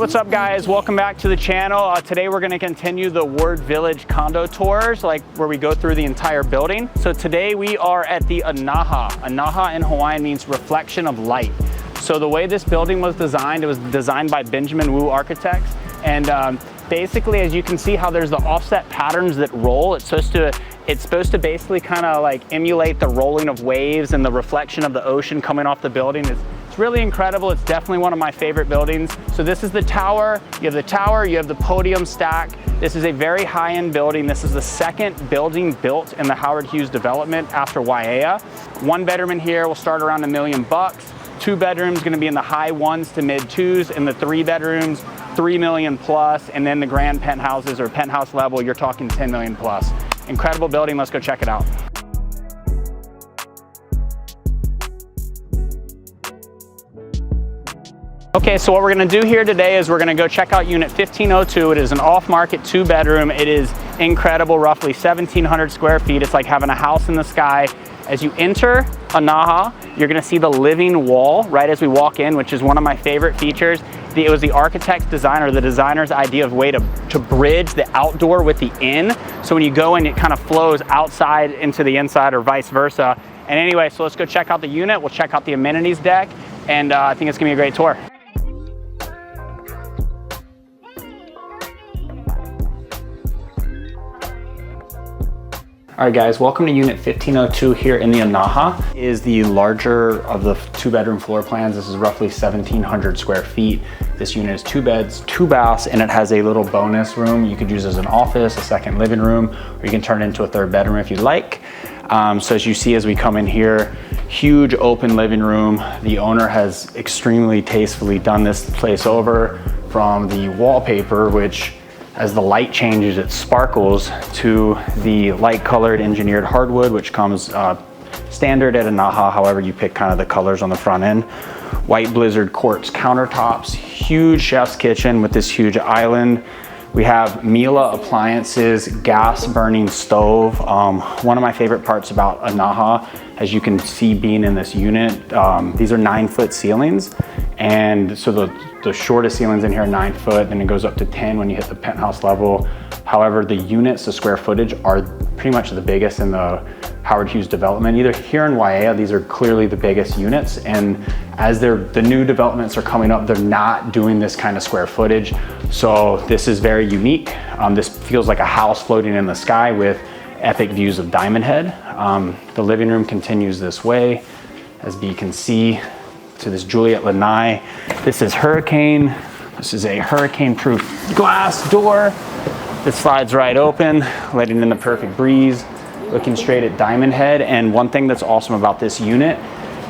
what's up guys? Welcome back to the channel. Today we're gonna continue the Ward Village condo tours, like where we go through the entire building. So today we are at the Anaha. Anaha in Hawaiian means reflection of light. So the way this building was designed, it was designed by Benjamin Wu Architects. And basically, as you can see how there's the offset patterns that roll, it's supposed to basically kind of like emulate the rolling of waves and the reflection of the ocean coming off the building. It's really incredible. It's definitely one of my favorite buildings. So this is the tower. You have the podium stack. This is a very high-end building. This is the second building built in the Howard Hughes development after Waiea. One bedroom in here will start around $1 million. Two bedrooms gonna be in the high ones to mid twos, and the three bedrooms, $3 million plus, and then the grand penthouses or penthouse level, you're talking $10 million plus. Incredible building, let's go check it out. Okay, so what we're gonna do here today is we're gonna go check out unit 1502. It is an off-market 2-bedroom. It is incredible, roughly 1,700 square feet. It's like having a house in the sky. As you enter Anaha, you're gonna see the living wall right as we walk in, which is one of my favorite features. It was the architect's design, or the designer's idea of way to bridge the outdoor with the in. So when you go in, it kind of flows outside into the inside or vice versa. And anyway, so let's go check out the unit. We'll check out the amenities deck, and I think it's gonna be a great tour. All right guys, welcome to unit 1502 here in the Anaha. It is the larger of the 2-bedroom floor plans. This is roughly 1,700 square feet. This unit is 2 beds, 2 baths, and it has a little bonus room you could use as an office, a second living room, or you can turn it into a 3rd bedroom if you'd like. So as you see as we come in here, huge open living room. The owner has extremely tastefully done this place over, from the wallpaper, which as the light changes, it sparkles, to the light colored engineered hardwood, which comes standard at Anaha, however you pick kind of the colors on the front end. White blizzard quartz countertops, huge chef's kitchen with this huge island. We have Miele appliances, gas burning stove. One of my favorite parts about Anaha, as you can see being in this unit, these are 9-foot ceilings. And so the shortest ceilings in here are 9 foot, and it goes up to 10 when you hit the penthouse level. However, the units, the square footage, are pretty much the biggest in the Howard Hughes development. Either here in Waiea, these are clearly the biggest units, and as the new developments are coming up, they're not doing this kind of square footage. So this is very unique. This feels like a house floating in the sky with epic views of Diamond Head. The living room continues this way, as you can see, to this Juliet Lanai. This is hurricane. This is a hurricane-proof glass door that slides right open, letting in the perfect breeze, looking straight at Diamond Head. And one thing that's awesome about this unit,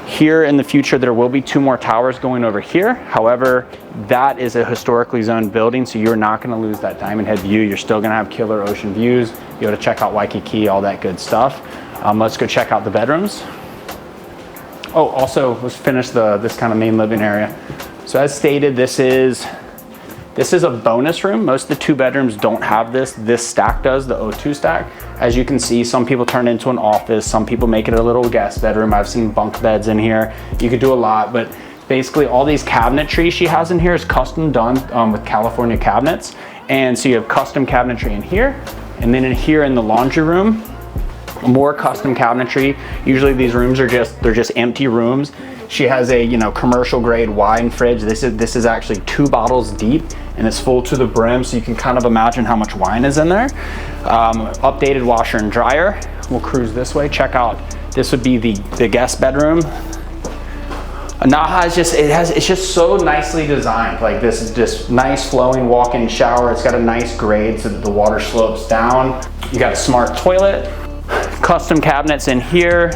here in the future, there will be 2 more towers going over here. However, that is a historically zoned building, so you're not gonna lose that Diamond Head view. You're still gonna have killer ocean views. Be able to check out Waikiki, all that good stuff. Let's go check out the bedrooms. Oh, also, let's finish this kind of main living area. So as stated, this is a bonus room. Most of the 2 bedrooms don't have this. This stack does, the O2 stack. As you can see, some people turn it into an office. Some people make it a little guest bedroom. I've seen bunk beds in here. You could do a lot, but basically all these cabinetry she has in here is custom done with California cabinets. And so you have custom cabinetry in here, and then in here in the laundry room, more custom cabinetry. Usually these rooms are just empty rooms. She has a commercial grade wine fridge. This is actually 2 bottles deep, and it's full to the brim, so you can kind of imagine how much wine is in there. Updated washer and dryer. We'll cruise this way. Check out, this would be the guest bedroom. Anaha is it's just so nicely designed. Like, this is just nice flowing walk-in shower. It's got a nice grade so that the water slopes down. You got a smart toilet. Custom cabinets in here,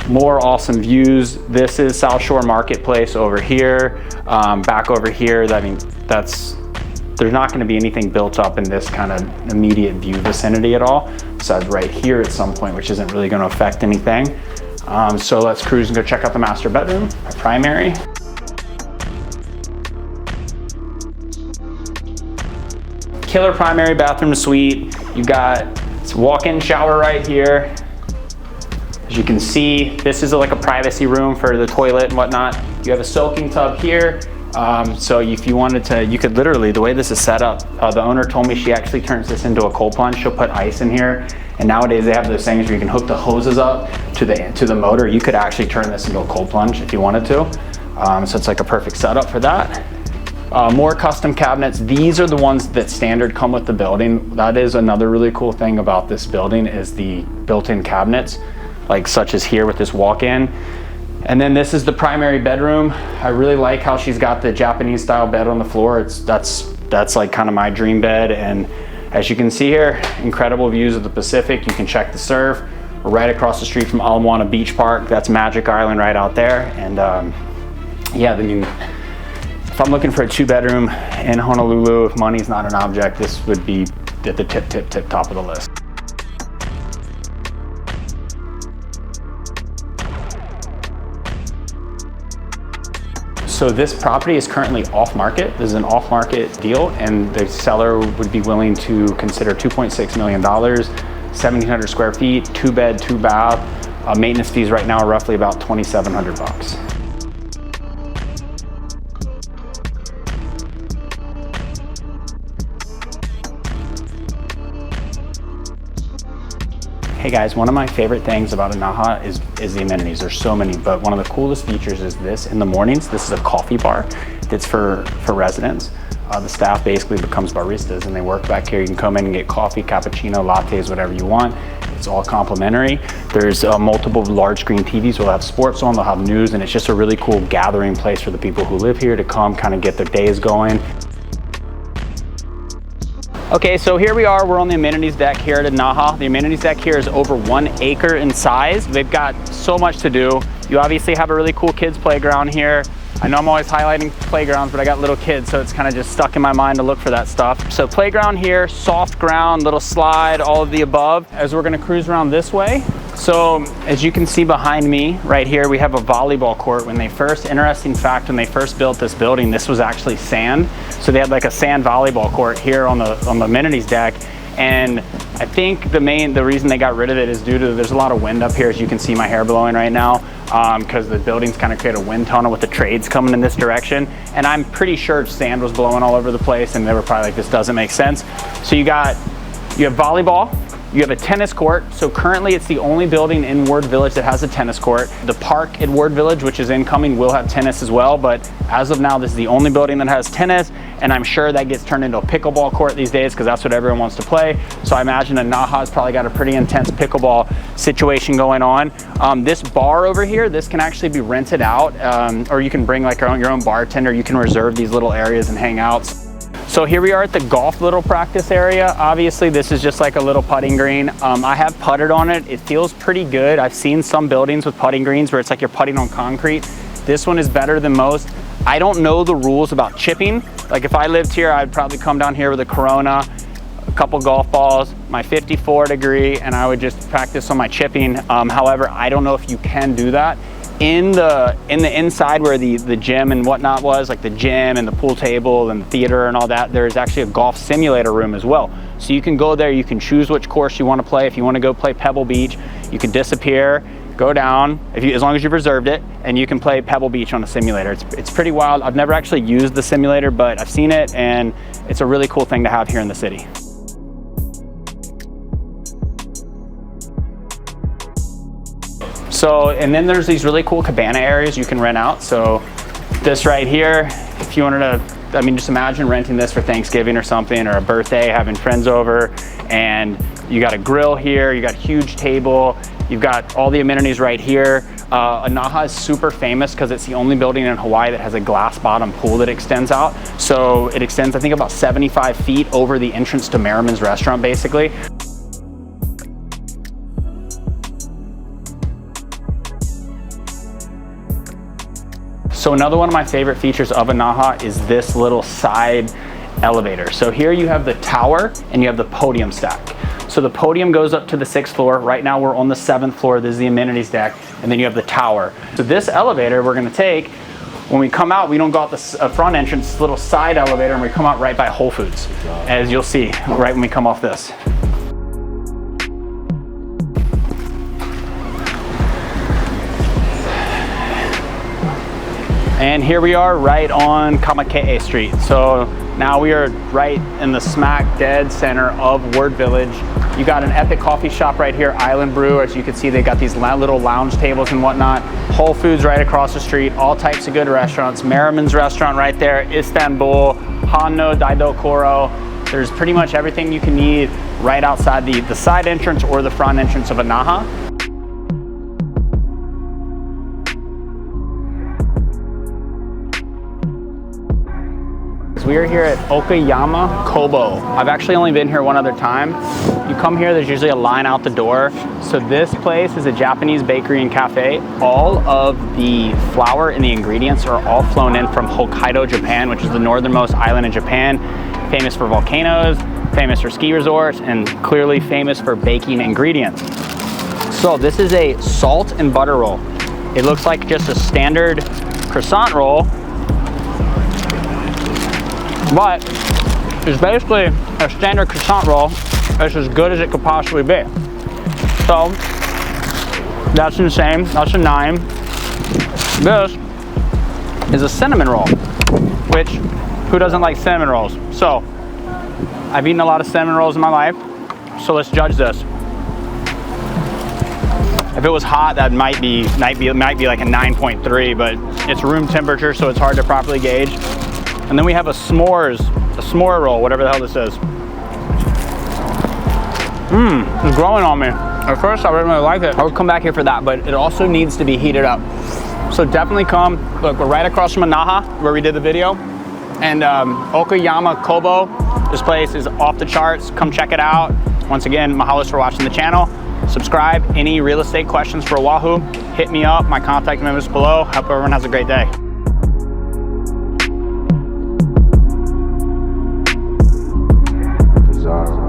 more awesome views. This is South Shore Marketplace over here. Back over here, I mean, there's not gonna be anything built up in this kind of immediate view vicinity at all, besides right here at some point, which isn't really gonna affect anything. So let's cruise and go check out the master bedroom, our primary. Killer primary bathroom suite. You've got walk-in shower right here. As you can see, this is like a privacy room for the toilet and whatnot. You have a soaking tub here, So if you wanted to, you could literally, the way this is set up, the owner told me she actually turns this into a cold plunge. She'll put ice in here. And nowadays they have those things where you can hook the hoses up to the motor. You could actually turn this into a cold plunge if you wanted to. So it's like a perfect setup for that. More custom cabinets. These are the ones that standard come with the building. That is another really cool thing about this building is the built-in cabinets, like such as here with this walk-in. And then this is the primary bedroom. I really like how she's got the Japanese style bed on the floor. That's like kind of my dream bed. And as you can see here, incredible views of the Pacific. You can check the surf. We're right across the street from Ala Moana Beach Park. That's Magic Island right out there. And yeah, I mean, if I'm looking for a 2-bedroom in Honolulu, if money's not an object, this would be at the tip top of the list. So this property is currently off market. This is an off market deal, and the seller would be willing to consider $2.6 million, 1,700 square feet, 2-bed, 2-bath. Maintenance fees right now are roughly about $2,700 bucks. Hey guys, one of my favorite things about Anaha is the amenities. There's so many, but one of the coolest features is this. In the mornings, this is a coffee bar that's for residents. The staff basically becomes baristas and they work back here. You can come in and get coffee, cappuccino, lattes, whatever you want. It's all complimentary. There's multiple large screen TVs. We'll have sports on, they'll have news, and it's just a really cool gathering place for the people who live here to come kind of get their days going. Okay, so here we are, we're on the amenities deck here at Anaha. The amenities deck here is over 1 acre in size. They've got so much to do. You obviously have a really cool kids playground here. I know I'm always highlighting playgrounds, but I got little kids, so it's kind of just stuck in my mind to look for that stuff. So playground here, soft ground, little slide, all of the above. As we're gonna cruise around this way. So as you can see behind me, right here, we have a volleyball court. Interesting fact, when they first built this building, this was actually sand. So they had like a sand volleyball court here on the amenities deck. And I think the reason they got rid of it is due to, there's a lot of wind up here, as you can see my hair blowing right now, because the buildings kind of create a wind tunnel with the trades coming in this direction. And I'm pretty sure sand was blowing all over the place and they were probably like, this doesn't make sense. So you have volleyball, you have a tennis court. So currently it's the only building in Ward Village that has a tennis court. The park at Ward Village, which is incoming, will have tennis as well. But as of now, this is the only building that has tennis. And I'm sure that gets turned into a pickleball court these days because that's what everyone wants to play. So I imagine Anaha's probably got a pretty intense pickleball situation going on. This bar over here, this can actually be rented out, or you can bring like your own bartender. You can reserve these little areas and hang out. So here we are at the golf little practice area. Obviously this is just like a little putting green. I have putted on it. It feels pretty good. I've seen some buildings with putting greens where it's like you're putting on concrete. This one is better than most. I don't know the rules about chipping. Like if I lived here, I'd probably come down here with a Corona, a couple golf balls, my 54 degree, and I would just practice on my chipping. However, I don't know if you can do that. In the inside where the gym and whatnot was, like the gym and the pool table and the theater and all that, there's actually a golf simulator room as well. So you can go there, you can choose which course you want to play. If you want to go play Pebble Beach, you can disappear, go down, as long as you've reserved it, and you can play Pebble Beach on a simulator. It's pretty wild. I've never actually used the simulator, but I've seen it, and it's a really cool thing to have here in the city. So, and then there's these really cool cabana areas you can rent out. So this right here, if you wanted to, I mean, just imagine renting this for Thanksgiving or something, or a birthday, having friends over, and you got a grill here, you got a huge table, you've got all the amenities right here. Anaha is super famous because it's the only building in Hawaii that has a glass bottom pool that extends out. So it extends, I think, about 75 feet over the entrance to Merriman's restaurant, basically. So another one of my favorite features of Anaha is this little side elevator. So here you have the tower and you have the podium stack. So the podium goes up to the 6th floor. Right now we're on the 7th floor. This is the amenities deck. And then you have the tower. So this elevator we're gonna take, when we come out, we don't go out the front entrance, this little side elevator, and we come out right by Whole Foods, as you'll see right when we come off this. And here we are right on Kamakee Street. So now we are right in the smack dead center of Word Village. You got an epic coffee shop right here, Island Brew. As you can see, they got these little lounge tables and whatnot. Whole Foods right across the street, all types of good restaurants. Merriman's restaurant right there, Istanbul, Hanno, Daidokoro. There's pretty much everything you can need right outside the side entrance or the front entrance of Anaha. We are here at Okayama Kobo. I've actually only been here one other time. You come here, there's usually a line out the door. So this place is a Japanese bakery and cafe. All of the flour and the ingredients are all flown in from Hokkaido, Japan, which is the northernmost island in Japan. Famous for volcanoes, famous for ski resorts, and clearly famous for baking ingredients. So this is a salt and butter roll. It looks like just a standard croissant roll, but it's basically a standard croissant roll. It's as good as it could possibly be. So that's insane. That's a 9. This is a cinnamon roll, which who doesn't like cinnamon rolls? So I've eaten a lot of cinnamon rolls in my life. So let's judge this. If it was hot, that might be like a 9.3, but it's room temperature, so it's hard to properly gauge. And then we have a s'more roll, whatever the hell this is. It's growing on me. At first, I didn't really like it. I would come back here for that, but it also needs to be heated up. So definitely come. Look, we're right across from Anaha, where we did the video. And Okayama Kobo, this place is off the charts. Come check it out. Once again, mahalos for watching the channel. Subscribe. Any real estate questions for Oahu, hit me up. My contact information is below. Hope everyone has a great day. Bizarre.